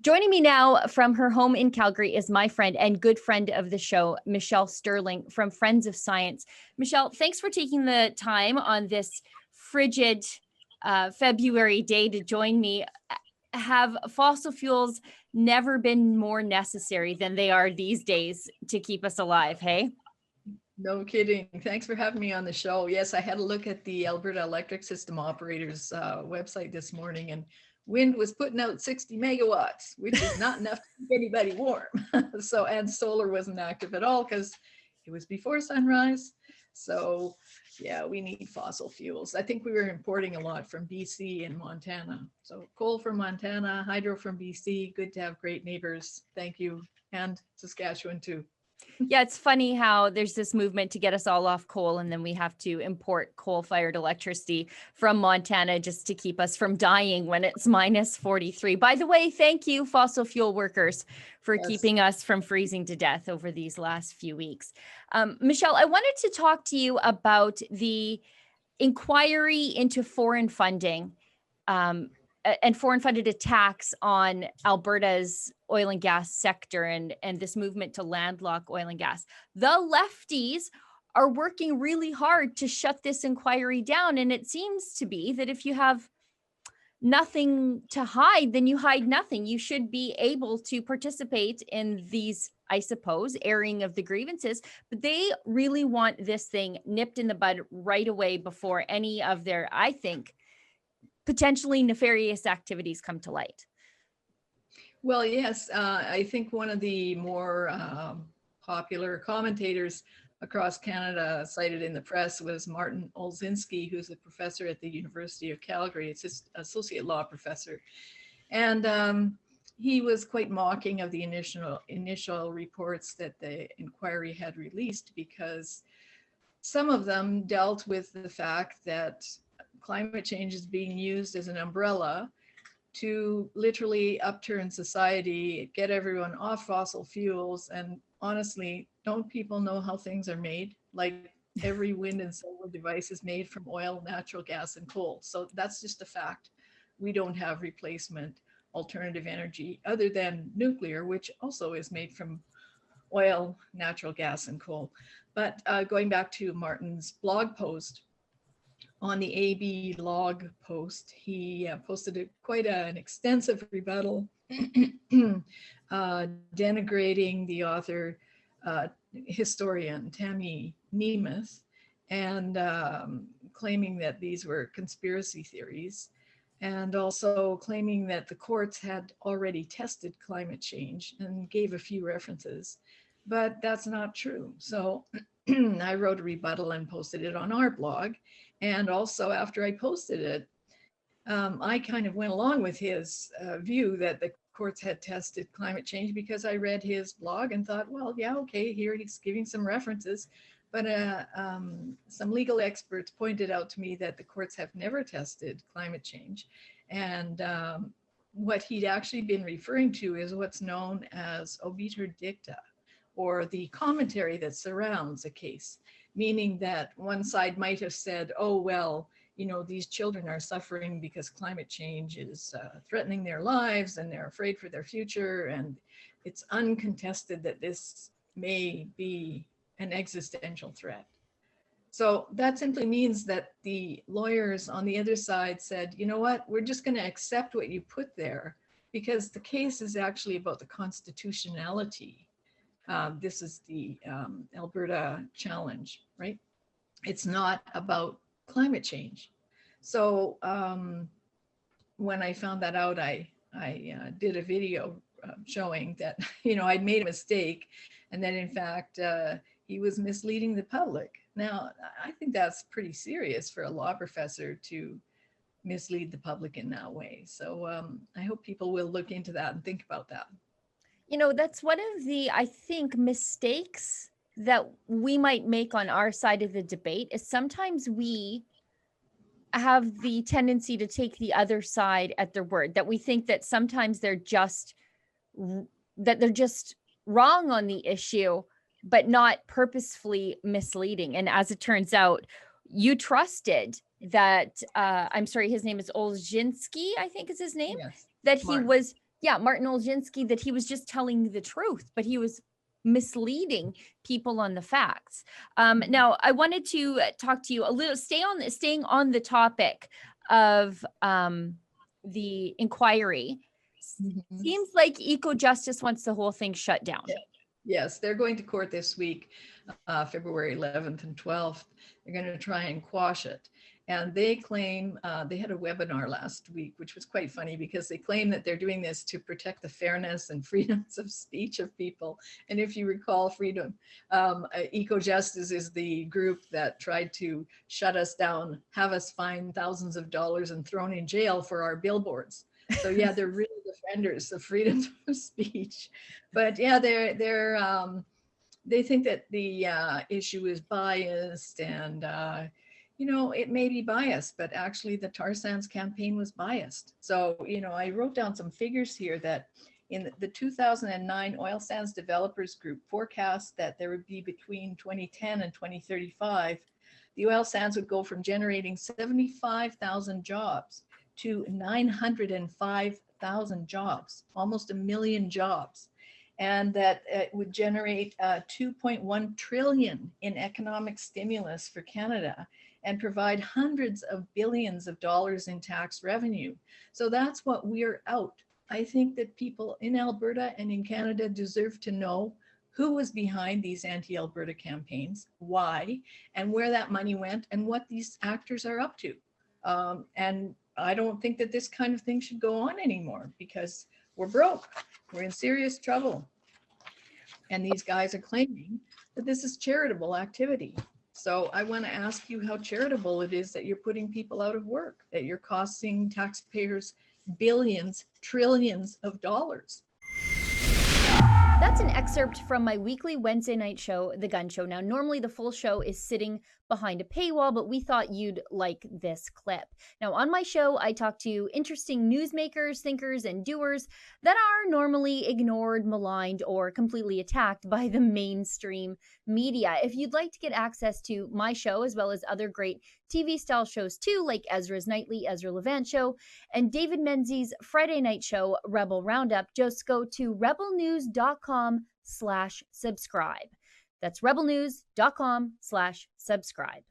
Joining me now from her home in Calgary is my friend and good friend of the show, Michelle Sterling from Friends of Science. Michelle, thanks for taking the time on this frigid February day to join me. Have fossil fuels never been more necessary than they are these days to keep us alive, hey? No kidding. Thanks for having me on the show. Yes, I had a look at the Alberta Electric System Operators website this morning, and wind was putting out 60 megawatts, which is not enough to keep anybody warm. So, and solar wasn't active at all because it was before sunrise. So yeah, we need fossil fuels. I think we were importing a lot from BC and Montana. So coal from Montana, hydro from BC. Good to have great neighbors. Thank you. And Saskatchewan too. Yeah, it's funny how there's this movement to get us all off coal, and then we have to import coal-fired electricity from Montana just to keep us from dying when it's minus 43. By the way, thank you, fossil fuel workers, for keeping us from freezing to death over these last few weeks. Michelle, I wanted to talk to you about the inquiry into foreign funding and foreign funded attacks on Alberta's oil and gas sector and this movement to landlock oil and gas. The lefties are working really hard to shut this inquiry down. And it seems to be that if you have nothing to hide, then you hide nothing. You should be able to participate in these, I suppose, airing of the grievances, but they really want this thing nipped in the bud right away before any of their, I think, potentially nefarious activities come to light. Well, yes, I think one of the more popular commentators across Canada cited in the press was Martin Olszynski, who's a professor at the University of Calgary. It's his associate law professor. And he was quite mocking of the initial reports that the inquiry had released, because some of them dealt with the fact that climate change is being used as an umbrella to literally upturn society, get everyone off fossil fuels. And honestly, don't people know how things are made? Like every wind and solar device is made from oil, natural gas, and coal. So that's just a fact. We don't have replacement alternative energy other than nuclear, which also is made from oil, natural gas, and coal. But going back to Martin's blog post, on the AB log post, he posted quite an extensive rebuttal denigrating the author, historian Tammy Nemeth, and claiming that these were conspiracy theories, and also claiming that the courts had already tested climate change and gave a few references, but that's not true. So I wrote a rebuttal and posted it on our blog. And also after I posted it, I kind of went along with his view that the courts had tested climate change, because I read his blog and thought, well, yeah, okay, here he's giving some references. But some legal experts pointed out to me that the courts have never tested climate change. And what he'd actually been referring to is what's known as obiter dicta, or the commentary that surrounds a case, meaning that one side might have said, oh, well, you know, these children are suffering because climate change is threatening their lives and they're afraid for their future. And it's uncontested that this may be an existential threat. So that simply means that the lawyers on the other side said, you know what, we're just going to accept what you put there, because the case is actually about the constitutionality. This is the Alberta challenge, right? It's not about climate change. So when I found that out, I did a video showing that, you know, I'd made a mistake, and that in fact, he was misleading the public. Now, I think that's pretty serious for a law professor to mislead the public in that way. So I hope people will look into that and think about that. You know, that's one of the, I think, mistakes that we might make on our side of the debate, is sometimes we have the tendency to take the other side at their word, that we think that sometimes they're just wrong on the issue, but not purposefully misleading. And as it turns out, you trusted that, I'm sorry, his name is Olszynski, I think is his name, yes, that Martin. Yeah, Martin Olszynski, that he was just telling the truth, but he was misleading people on the facts. Now, I wanted to talk to you a little, staying on the topic of the inquiry. Seems like Eco Justice wants the whole thing shut down. Yeah. Yes, they're going to court this week, February 11th and 12th. They're going to try and quash it. And they claim, they had a webinar last week, which was quite funny because they claim that they're doing this to protect the fairness and freedoms of speech of people. And if you recall, Eco Justice is the group that tried to shut us down, have us fined thousands of dollars and thrown in jail for our billboards. So yeah, they're really defenders of freedom of speech. But yeah, they think that the issue is biased, and it may be biased, but actually the tar sands campaign was biased. So I wrote down some figures here that in the 2009 oil sands developers group forecast that there would be between 2010 and 2035, the oil sands would go from generating 75,000 jobs to 905,000 jobs, almost 1 million jobs. And that it would generate 2.1 trillion in economic stimulus for Canada and provide hundreds of billions of dollars in tax revenue. So that's what we're out. I think that people in Alberta and in Canada deserve to know who was behind these anti-Alberta campaigns, why, and where that money went, and what these actors are up to. And I don't think that this kind of thing should go on anymore because we're broke. We're in serious trouble. And these guys are claiming that this is charitable activity. So I want to ask you how charitable it is that you're putting people out of work, that you're costing taxpayers billions, trillions of dollars. That's an excerpt from my weekly Wednesday night show, The Gunn Show. Now, normally the full show is sitting behind a paywall, but we thought you'd like this clip. Now, on my show, I talk to interesting newsmakers, thinkers, and doers that are normally ignored, maligned, or completely attacked by the mainstream media. If you'd like to get access to my show, as well as other great TV-style shows too, like Ezra's Nightly, Ezra Levant Show, and David Menzies' Friday night show, Rebel Roundup, just go to rebelnews.com/subscribe. That's rebelnews.com/subscribe.